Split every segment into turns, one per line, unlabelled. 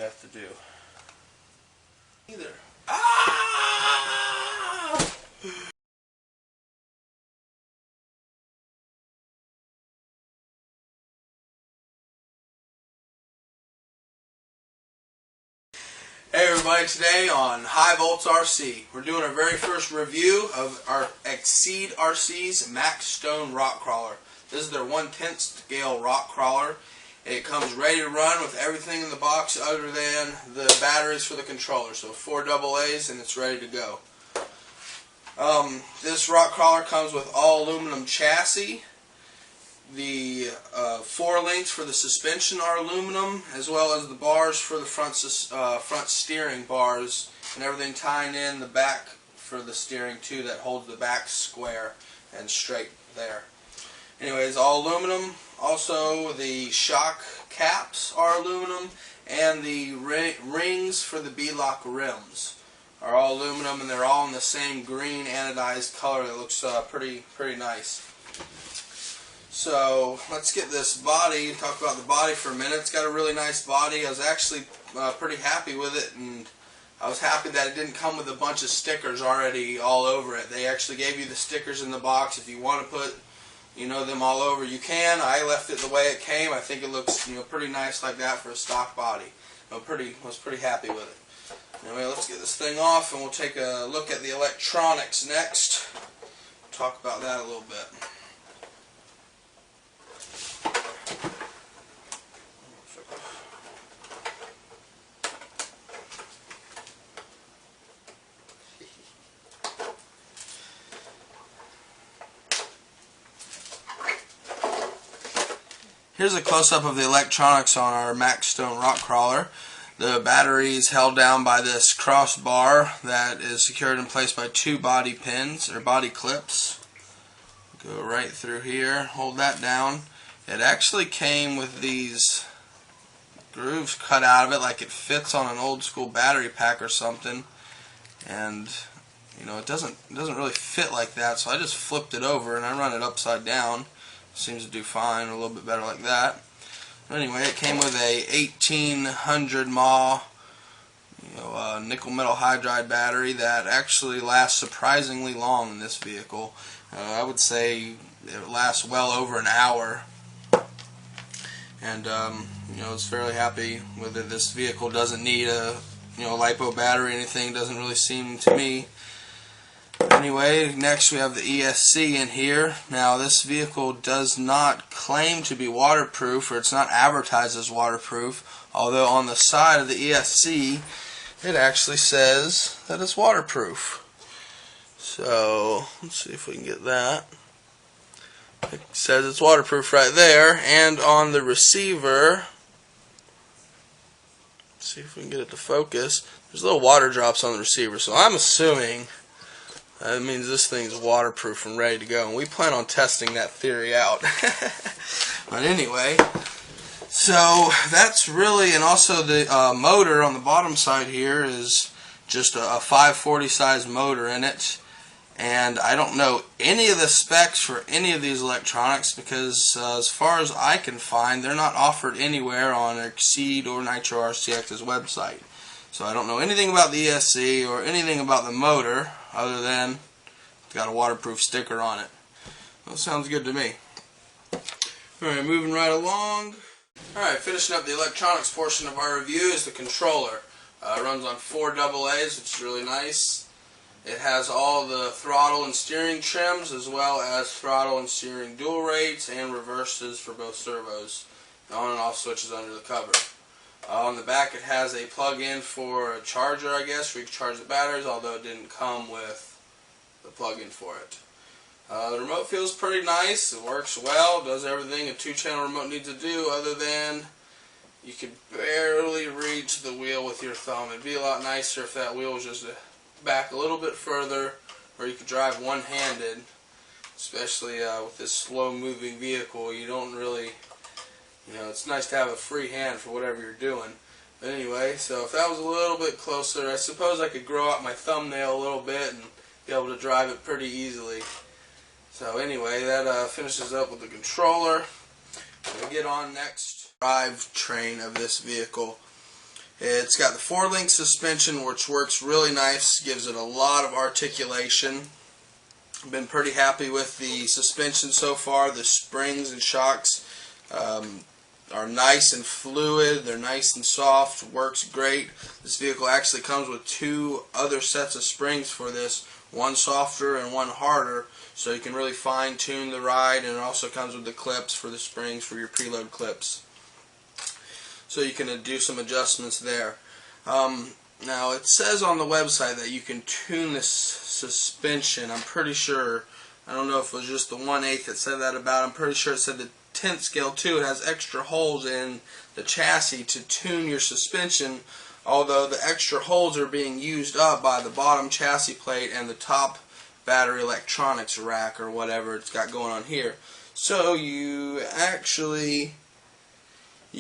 have to do. Either. Ah! Hey everybody, today on High Volts RC, we're doing our very first review of our Exceed RC's MaxStone rock crawler. This is their 1/10 scale rock crawler. It comes ready to run with everything in the box other than the batteries for the controller. So 4 AA's and it's ready to go. This rock crawler comes with all aluminum chassis. The 4 links for the suspension are aluminum, as well as the bars for the front steering bars and everything tying in the back for the steering too, that holds the back square and straight there. Anyways, all aluminum. Also, the shock caps are aluminum, and the rings for the B-lock rims are all aluminum, and they're all in the same green anodized color. That looks pretty nice. So let's get this body, talk about the body for a minute. It's got a really nice body. I was actually pretty happy with it, and I was happy that it didn't come with a bunch of stickers already all over it. They actually gave you the stickers in the box. If you want to put them all over, you can. I left it the way it came. I think it looks pretty nice like that for a stock body. I was pretty happy with it. Anyway, let's get this thing off and we'll take a look at the electronics next. Talk about that a little bit. Here's a close-up of the electronics on our MaxStone rock crawler. The battery is held down by this crossbar that is secured in place by 2 body pins, or body clips. Go right through here, hold that down. It actually came with these grooves cut out of it, like it fits on an old school battery pack or something. And it doesn't really fit like that, so I just flipped it over and I run it upside down. Seems to do fine, or a little bit better like that. Anyway, it came with a 1800 mAh nickel metal hydride battery that actually lasts surprisingly long in this vehicle. I would say it lasts well over an hour, and I was fairly happy with it. This vehicle doesn't need a LiPo battery or anything. Doesn't really seem to me. Anyway, next we have the ESC in here. Now, this vehicle does not claim to be waterproof, or it's not advertised as waterproof, although on the side of the ESC it actually says that it's waterproof. So let's see if we can get that. It says it's waterproof right there, and on the receiver, let's see if we can get it to focus, there's little water drops on the receiver, so I'm assuming that means this thing's waterproof and ready to go, and we plan on testing that theory out. But anyway, so that's really, and also the motor on the bottom side here is just a 540 size motor in it, and I don't know any of the specs for any of these electronics because as far as I can find, they're not offered anywhere on Exceed or Nitro RCX's website. So I don't know anything about the ESC or anything about the motor other than it's got a waterproof sticker on it. That sounds good to me. Alright, moving right along. Alright, finishing up the electronics portion of our review is the controller. It runs on 4 AA's, which is really nice. It has all the throttle and steering trims, as well as throttle and steering dual rates and reverses for both servos. On and off switches under the cover. On the back it has a plug-in for a charger, I guess, where you can charge the batteries, although it didn't come with the plug-in for it. The remote feels pretty nice. It works well, does everything a 2-channel remote needs to do, other than you could barely reach the wheel with your thumb. It'd be a lot nicer if that wheel was just back a little bit further, where you could drive one-handed, especially with this slow-moving vehicle. You don't really... it's nice to have a free hand for whatever you're doing. But anyway, so if that was a little bit closer, I suppose I could grow out my thumbnail a little bit and be able to drive it pretty easily. So anyway, that finishes up with the controller. We'll get on next. Drivetrain of this vehicle. It's got the 4-link suspension, which works really nice, gives it a lot of articulation. I've been pretty happy with the suspension so far. The springs and shocks are nice and fluid, they're nice and soft, works great. This vehicle actually comes with 2 other sets of springs for this, one softer and one harder, so you can really fine tune the ride, and it also comes with the clips for the springs for your preload clips. So you can do some adjustments there. Now it says on the website that you can tune this suspension. I'm pretty sure, I don't know if it was just the 1/8 that said that about it. I'm pretty sure it said the 10th scale too. It has extra holes in the chassis to tune your suspension, although the extra holes are being used up by the bottom chassis plate and the top battery electronics rack or whatever it's got going on here. So you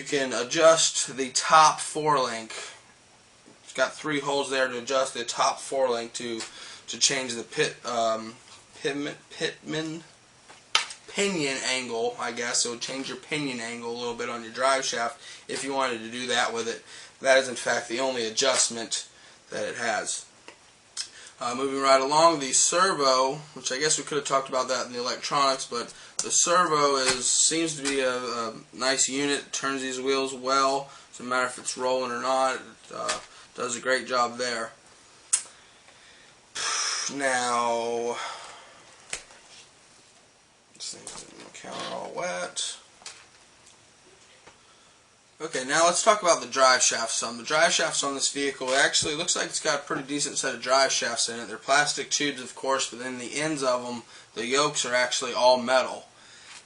can adjust the top 4-link. It's got 3 holes there to adjust the top 4-link to change the pinion angle, I guess. So change your pinion angle a little bit on your drive shaft if you wanted to do that with it. That is in fact the only adjustment that it has. Moving right along, the servo, which I guess we could have talked about that in the electronics, but the servo seems to be a nice unit. It turns these wheels well. Doesn't matter if it's rolling or not. It does a great job there. Now, this thing's in the counter all wet. Okay, now let's talk about the drive shafts. The drive shafts on this vehicle, it actually looks like it's got a pretty decent set of drive shafts in it. They're plastic tubes, of course, but then the ends of them, the yokes are actually all metal,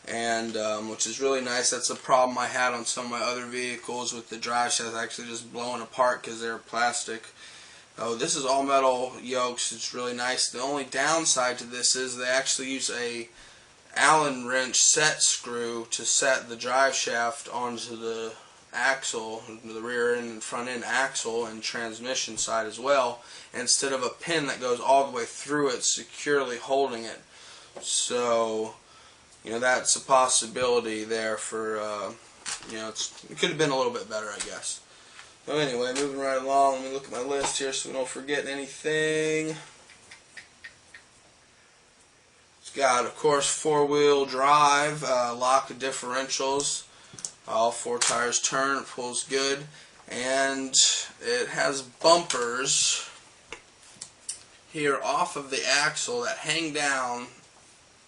and which is really nice. That's a problem I had on some of my other vehicles with the drive shafts actually just blowing apart because they're plastic. Oh, this is all metal yokes. It's really nice. The only downside to this is they actually use a Allen wrench set screw to set the drive shaft onto the axle, the rear end and front end axle and transmission side as well, instead of a pin that goes all the way through it securely holding it. So, you know, that's a possibility there for, you know, it could have been a little bit better, I guess. So anyway, moving right along, let me look at my list here so we don't forget anything. It's got, of course, 4-wheel drive, lock of differentials. All 4 tires turn, it pulls good, and it has bumpers here off of the axle that hang down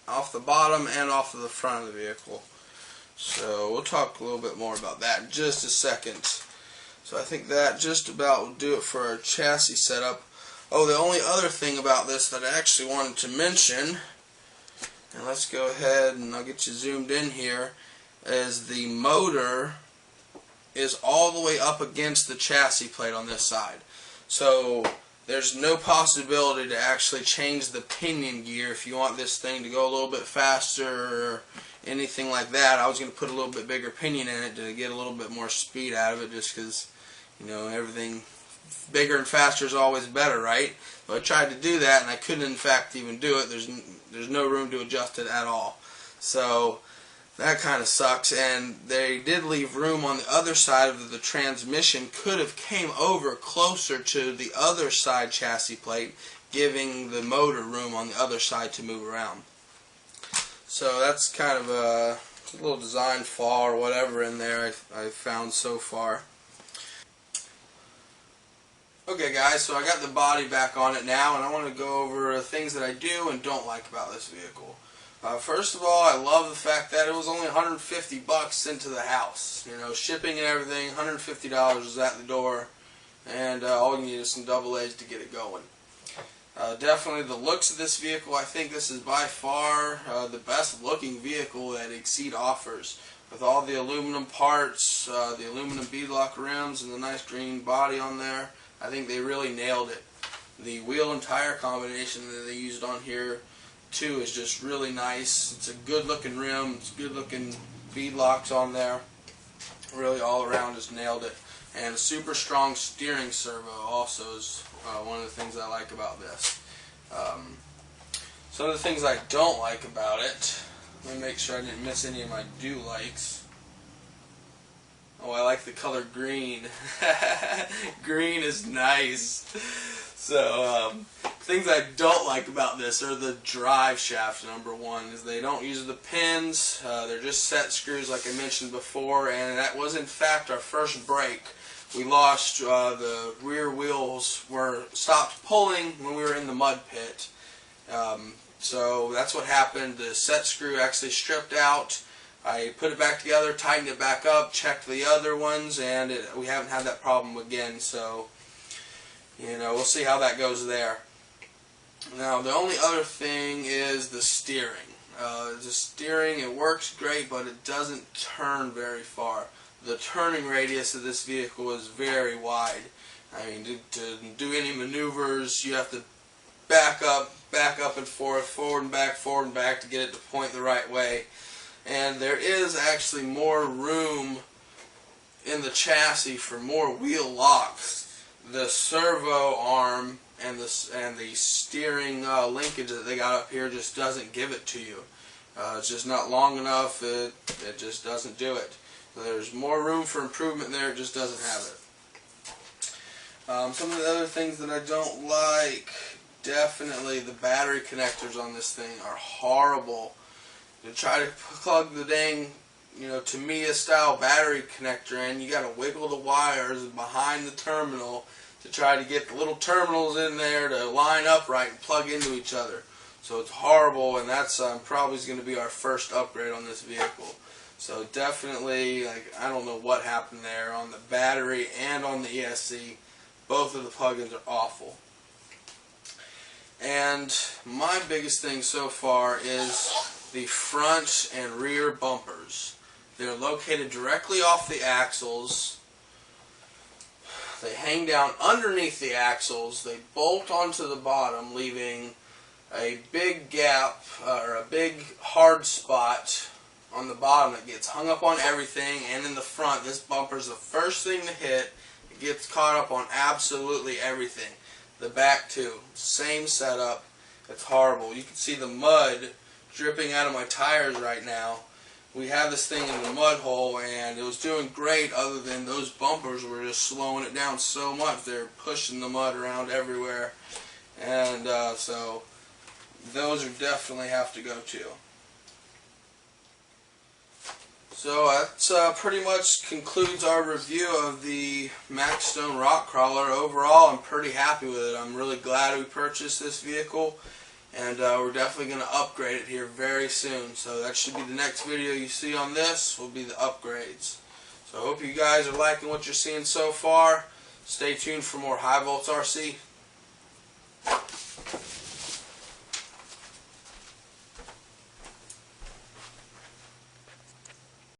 off the bottom and off of the front of the vehicle. So we'll talk a little bit more about that in just a second. So I think that just about will do it for our chassis setup. Oh, the only other thing about this that I actually wanted to mention, and let's go ahead and I'll get you zoomed in here, is the motor is all the way up against the chassis plate on this side. So there's no possibility to actually change the pinion gear if you want this thing to go a little bit faster or anything like that. I was going to put a little bit bigger pinion in it to get a little bit more speed out of it, just because, you know, everything bigger and faster is always better, right? So I tried to do that and I couldn't in fact even do it. There's no room to adjust it at all. So that kind of sucks, and they did leave room on the other side of the transmission. Could have came over closer to the other side chassis plate, giving the motor room on the other side to move around. So that's kind of a little design flaw or whatever in there I found so far. Okay guys, so I got the body back on it now, and I want to go over things that I do and don't like about this vehicle. First of all, I love the fact that it was only $150 sent to the house. You know, shipping and everything, $150 was at the door, and all you need is some double A's to get it going. Definitely the looks of this vehicle, I think this is by far the best looking vehicle that Exceed offers. With all the aluminum parts, the aluminum beadlock rims, and the nice green body on there, I think they really nailed it. The wheel and tire combination that they used on here too is just really nice. It's a good looking rim, it's good looking beadlocks on there. Really all around just nailed it. And a super strong steering servo also is one of the things I like about this. Some of the things I don't like about it, let me make sure I didn't miss any of my do likes. Oh, I like the color green. Green is nice. So, things I don't like about this are the drive shafts. Number one is they don't use the pins. They're just set screws like I mentioned before, and that was in fact our first break. We lost the rear wheels were stopped pulling when we were in the mud pit. So that's what happened. The set screw actually stripped out. I put it back together, tightened it back up, checked the other ones, and we haven't had that problem again. So, we'll see how that goes there. Now, the only other thing is the steering. The steering, it works great, but it doesn't turn very far. The turning radius of this vehicle is very wide. I mean, to do any maneuvers, you have to back up and forward and back to get it to point the right way. And there is actually more room in the chassis for more wheel locks. The servo arm and the steering linkage that they got up here just doesn't give it to you. It's just not long enough. It just doesn't do it. So there's more room for improvement there. It just doesn't have it. Some of the other things that I don't like, definitely the battery connectors on this thing are horrible. To try to plug the dang, Tamiya style battery connector in, you got to wiggle the wires behind the terminal to try to get the little terminals in there to line up right and plug into each other. So it's horrible, and that's probably going to be our first upgrade on this vehicle. So definitely, I don't know what happened there on the battery and on the ESC. Both of the plugins are awful. And my biggest thing so far is the front and rear bumpers. They're located directly off the axles. They hang down underneath the axles. They bolt onto the bottom, leaving a big gap or a big hard spot on the bottom that gets hung up on everything. And in the front, this bumper is the first thing to hit. It gets caught up on absolutely everything. The back too, same setup. It's horrible. You can see the mud dripping out of my tires right now. We have this thing in the mud hole, and it was doing great other than those bumpers were just slowing it down so much. They're pushing the mud around everywhere, and so those are definitely have to go too. So that pretty much concludes our review of the MaxStone Rock Crawler. Overall, I'm pretty happy with it. I'm really glad we purchased this vehicle, and we're definitely going to upgrade it here very soon. So that should be the next video you see on this, will be the upgrades. So I hope you guys are liking what you're seeing so far. Stay tuned for more High Volts RC.